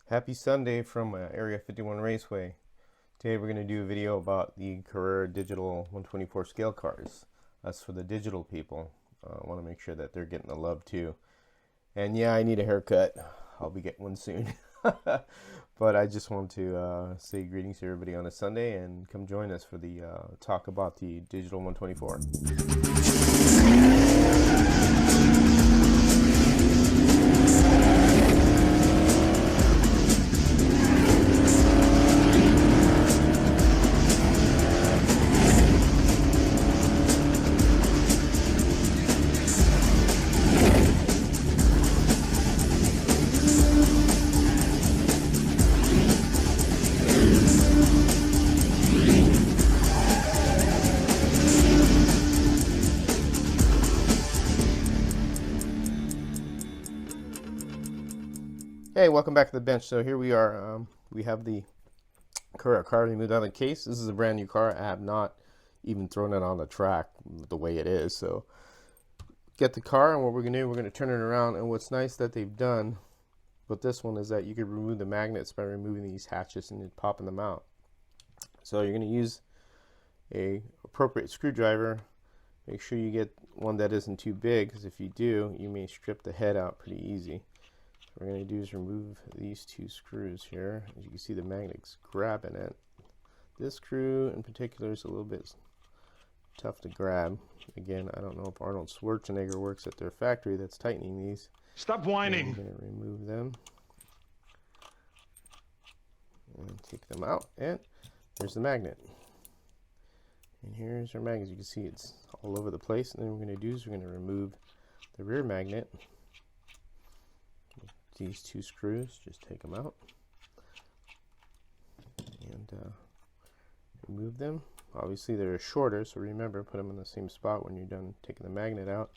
Happy Sunday from Area 51 Raceway. Today we're going to do a video about the Carrera digital 124 scale cars. That's for the digital people. I want to make sure that they're getting the love too. And yeah, I need a haircut. I'll be getting one soon. But I just want to say greetings to everybody on a Sunday and come join us for the talk about the digital 124. Hey, welcome back to the bench. So here we are. We have the Carrera car removed out of the case. This is a brand new car. I have not even thrown it on the track the way it is. So get the car, and what we're going to do, we're going to turn it around. And what's nice that they've done with this one is that you can remove the magnets by removing these hatches and then popping them out. So you're going to use a appropriate screwdriver. Make sure you get one that isn't too big, because if you do, you may strip the head out pretty easy. What we're going to do is remove these two screws here. As you can see, the magnet's grabbing it. This screw in particular is a little bit tough to grab. Again, I don't know if Arnold Schwarzenegger works at their factory that's tightening these. Stop whining. I'm going to remove them and take them out, and there's the magnet. And here's our magnet. As you can see, it's all over the place. And then what we're going to do is we're going to remove the rear magnet. These two screws, just take them out and remove them. Obviously they're shorter, so remember, put them in the same spot when you're done taking the magnet out.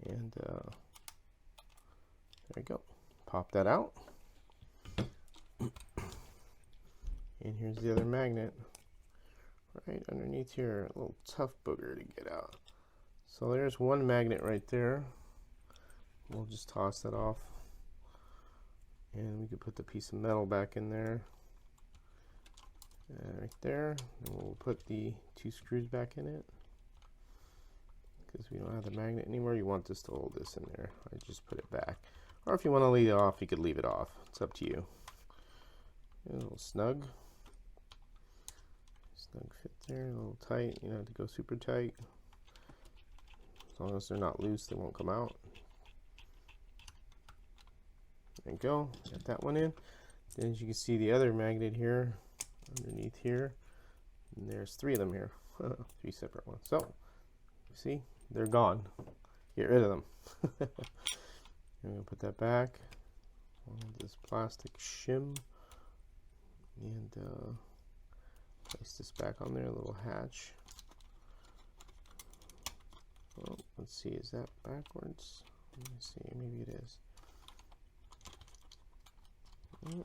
And there you go. Pop that out. And here's the other magnet right underneath here. A little tough booger to get out. So there's one magnet right there. We'll just toss that off. And we could put the piece of metal back in there, right there. And we'll put the two screws back in it, because we don't have the magnet anymore. You want this to hold this in there. I just put it back. Or if you want to leave it off, you could leave it off. It's up to you. A little snug. Snug fit there, a little tight. You don't have to go super tight. As long as they're not loose, they won't come out. There you go, got that one in. Then as you can see, the other magnet here, underneath here, and there's three of them here, three separate ones. So, you see, they're gone. Get rid of them. I'm going to put that back on this plastic shim, and place this back on there, a little hatch. Oh, let's see, is that backwards? Let me see, maybe it is. Let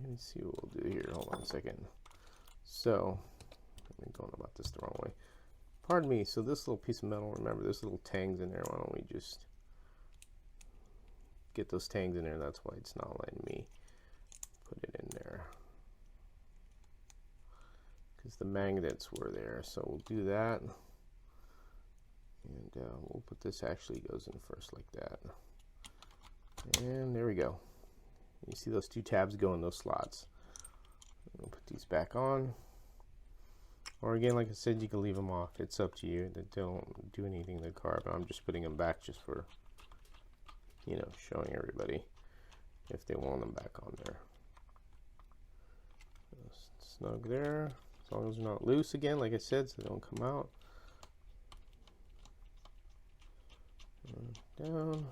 me see what we'll do here. Hold on a second. So, I'm going about this the wrong way. Pardon me. So this little piece of metal, remember, there's little tangs in there. Why don't we just get those tangs in there? That's why it's not letting me put it in there, because the magnets were there. So we'll do that, and we'll put this, actually goes in first like that. And there we go. You see those two tabs go in those slots. We'll put these back on. Or again, like I said, you can leave them off. It's up to you. They don't do anything to the car, but I'm just putting them back just for, you know, showing everybody if they want them back on there. Just snug there. As long as they're not loose again, like I said, so they don't come out. Down.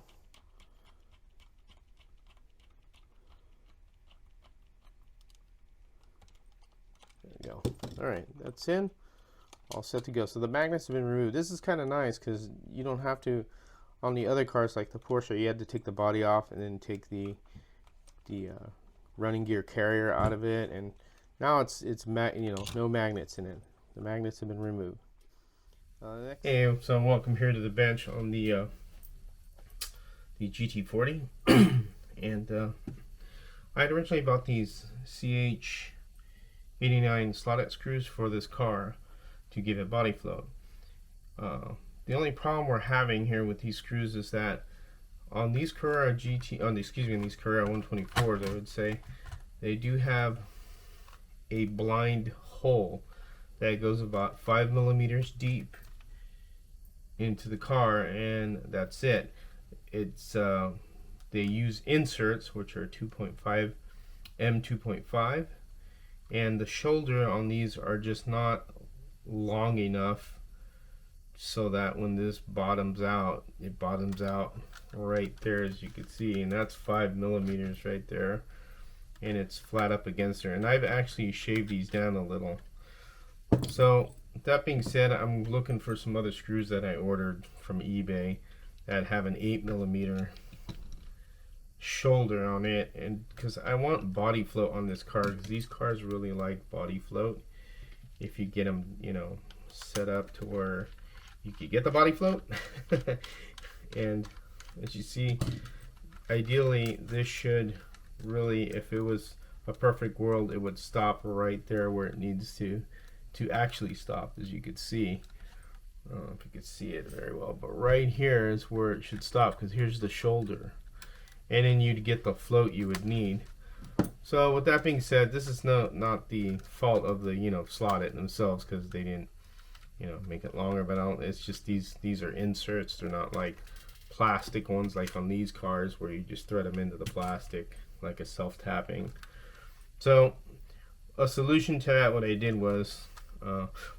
Go. All right, that's in, all set to go. So the magnets have been removed. This is kind of nice because you don't have to, on the other cars like the Porsche, you had to take the body off and then take the running gear carrier out of it, and now it's no magnets in it. The magnets have been removed. Hey, so welcome here to the bench on the GT40. And I had originally bought these CH89 slotted screws for this car to give it body float. The only problem we're having here with these screws is that on these Carrera GT, on these Carrera 124s, I would say, they do have a blind hole that goes about 5 millimeters deep into the car, and that's it. It's they use inserts which are 2.5 M2.5, and the shoulder on these are just not long enough so that when this bottoms out, it bottoms out right there, as you can see, and that's 5 millimeters right there, and it's flat up against there. And I've actually shaved these down a little. So that being said, I'm looking for some other screws that I ordered from eBay that have an 8 millimeter shoulder on it, and because I want body float on this car, because these cars really like body float. If you get them, you know, set up to where you can get the body float. And as you see, ideally this should really, if it was a perfect world, it would stop right there where it needs to actually stop, as you could see. I don't know if you could see it very well, but right here is where it should stop, because here's the shoulder, and then you'd get the float you would need. So with that being said, this is not the fault of the, you know, slotted themselves, because they didn't, you know, make it longer. But it's just these are inserts. They're not like plastic ones like on these cars where you just thread them into the plastic like a self-tapping. So a solution to that, what I did was,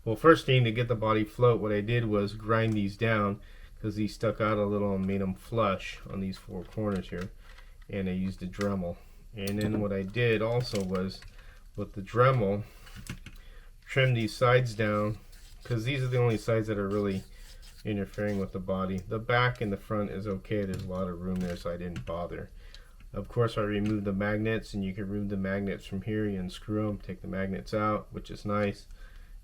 well, first thing, to get the body float, what I did was grind these down, because these stuck out a little and made them flush on these four corners here, and I used a Dremel. And then what I did also was, with the Dremel, trim these sides down, because these are the only sides that are really interfering with the body. The back and the front is okay, there's a lot of room there, so I didn't bother. Of course, I removed the magnets, and you can remove the magnets from here. You unscrew them, take the magnets out, which is nice.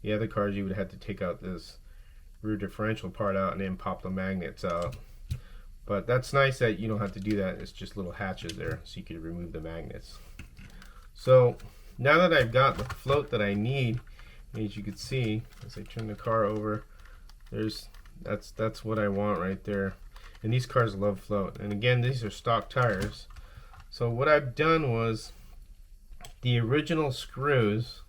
The other cars, you would have to take out this rear differential part out and then pop the magnets out. But that's nice that you don't have to do that. It's just little hatches there, so you can remove the magnets. So now that I've got the float that I need, as you can see, as I turn the car over, that's what I want right there. And these cars love float. And again, these are stock tires. So what I've done was, the original screws,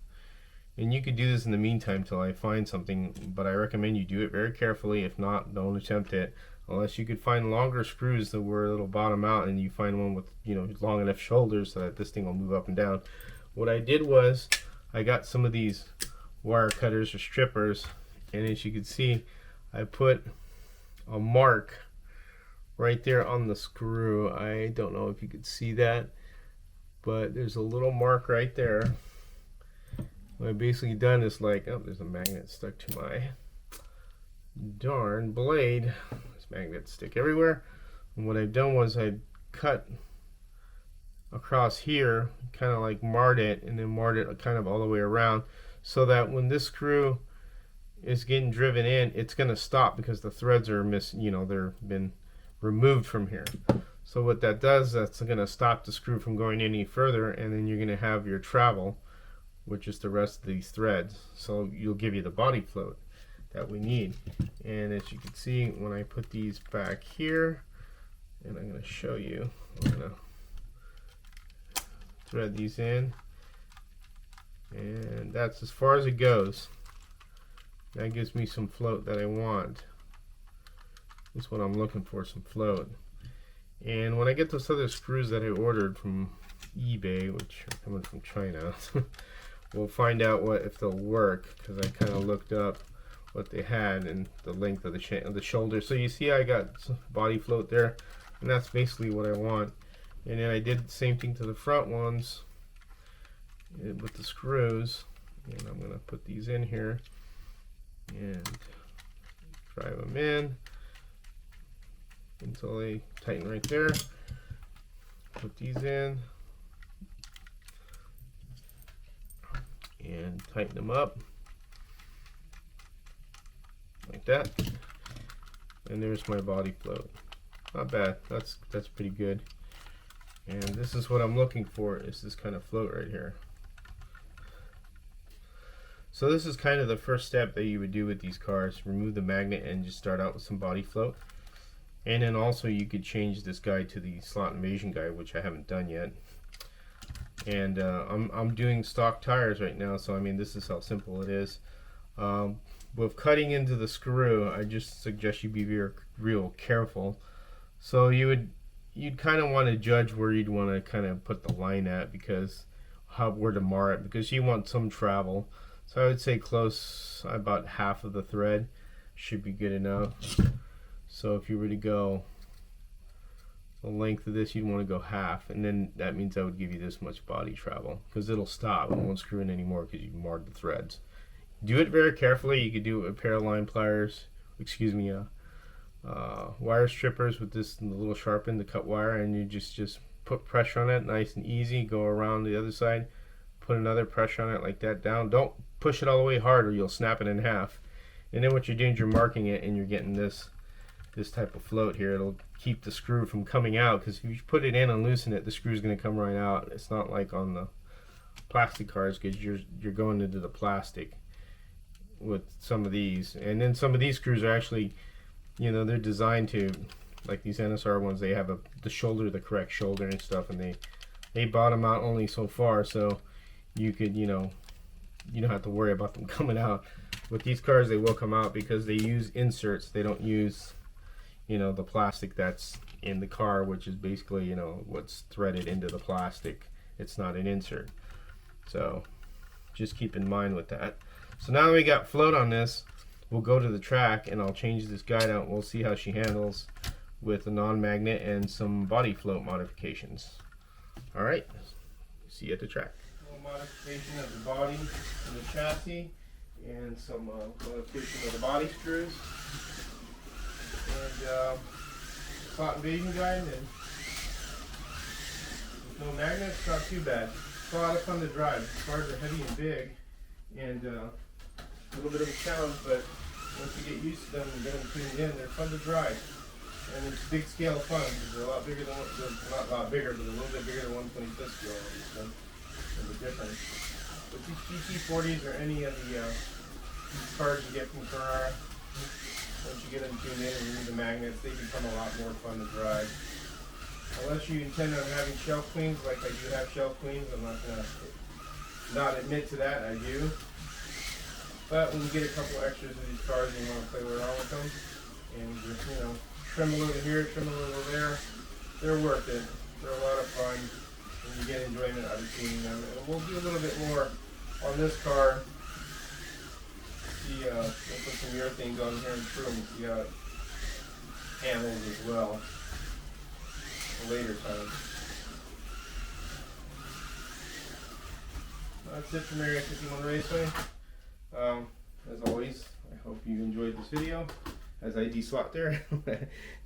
and you could do this in the meantime till I find something, but I recommend you do it very carefully. If not, don't attempt it, unless you could find longer screws that where it'll bottom out, and you find one with, you know, long enough shoulders so that this thing will move up and down. What I did was, I got some of these wire cutters or strippers, and as you can see, I put a mark right there on the screw. I don't know if you could see that, but there's a little mark right there. What I've basically done is, like, oh, there's a magnet stuck to my darn blade. These magnets stick everywhere. And what I've done was I cut across here, kind of like marred it, and then marred it kind of all the way around, so that when this screw is getting driven in, it's going to stop, because the threads are they're been removed from here. So what that does, that's going to stop the screw from going any further, and then you're going to have your travel, which is the rest of these threads. So you'll give you the body float that we need. And as you can see, when I put these back here, and I'm going to show you, I'm going to thread these in, and that's as far as it goes. That gives me some float that I want. That's what I'm looking for, some float. And when I get those other screws that I ordered from eBay, which are coming from China, we'll find out if they'll work, because I kind of looked up what they had and the length of the shoulder. So you see, I got some body float there, and that's basically what I want. And then I did the same thing to the front ones with the screws, and I'm going to put these in here and drive them in until they tighten right there. Put these in and tighten them up like that, and there's my body float. Not bad. That's pretty good. And this is what I'm looking for, is this kind of float right here. So this is kind of the first step that you would do with these cars. Remove the magnet and just start out with some body float. And then also you could change this guy to the slot invasion guy, which I haven't done yet. And I'm doing stock tires right now, so I mean, this is how simple it is. With cutting into the screw, I just suggest you be real careful. So you'd kind of want to judge where you'd want to kind of put the line at, because where to mar it, because you want some travel. So I would say close, about half of the thread should be good enough. So if you were to go the length of this, you'd want to go half, and then that means that would give you this much body travel, because it'll stop and won't screw in anymore because you've marred the threads. Do it very carefully. You could do it with a pair of line pliers, wire strippers with this little sharp end to cut wire, and you just put pressure on it, nice and easy. Go around the other side, put another pressure on it like that down. Don't push it all the way hard or you'll snap it in half. And then what you're doing is you're marking it, and you're getting this type of float here. It'll keep the screw from coming out, because if you put it in and loosen it, the screw's going to come right out. It's not like on the plastic cars, because you're going into the plastic with some of these. And then some of these screws are actually, you know, they're designed to, like these NSR ones, they have the correct shoulder and stuff, and they bottom out only so far, so you could, you don't have to worry about them coming out. With these cars, they will come out because they use inserts. They don't use, the plastic that's in the car, which is basically, what's threaded into the plastic. It's not an insert. So just keep in mind with that. So now that we got float on this, we'll go to the track, and I'll change this guide out. We'll see how she handles with a non-magnet and some body float modifications. All right, see you at the track. A little modification of the body and the chassis, and some modification of the body screws, and slot invasion guide, and with no magnets, not too bad. It's a lot of fun to drive. The cars are heavy and big, and a little bit of a challenge, but once you get used to them and get them tuned in, they're fun to drive. And it's big scale fun, because they're a lot bigger than, not a lot bigger, but a little bit bigger than 125th scale, obviously. There's a difference. But these GT40s or any of the cars you get from Carrera, once you get them tuned in and remove the magnets, they become a lot more fun to drive. Unless you intend on having shelf queens, like I do have shelf queens, I'm not going to not admit to that, I do. But when you get a couple extras of these cars and you want to play around with them, and just, trim a little here, trim a little there, they're worth it. They're a lot of fun, and you get enjoyment out of tuning them. And we'll do a little bit more on this car. See, we'll put some urethane on here and trim and see how it handles as well at a later time. That's it from Area 51 Raceway. As always, I hope you enjoyed this video as I de-swat there.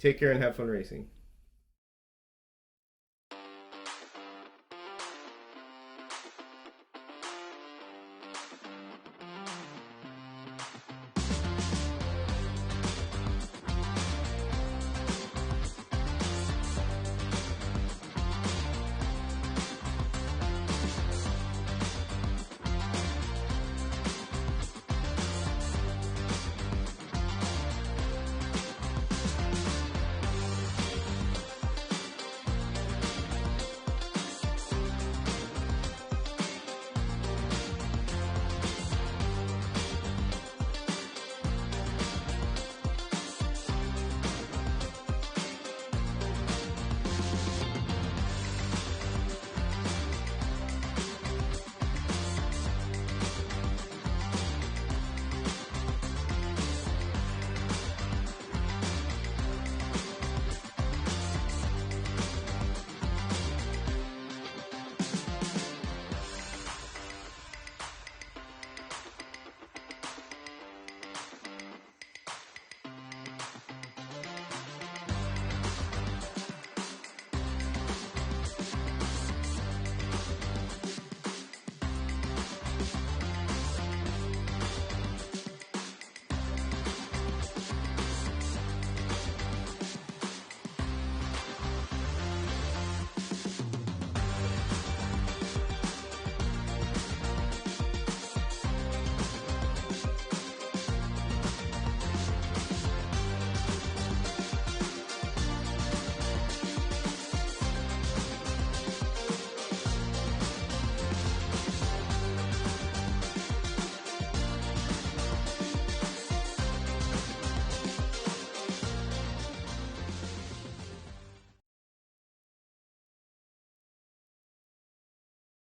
Take care and have fun racing.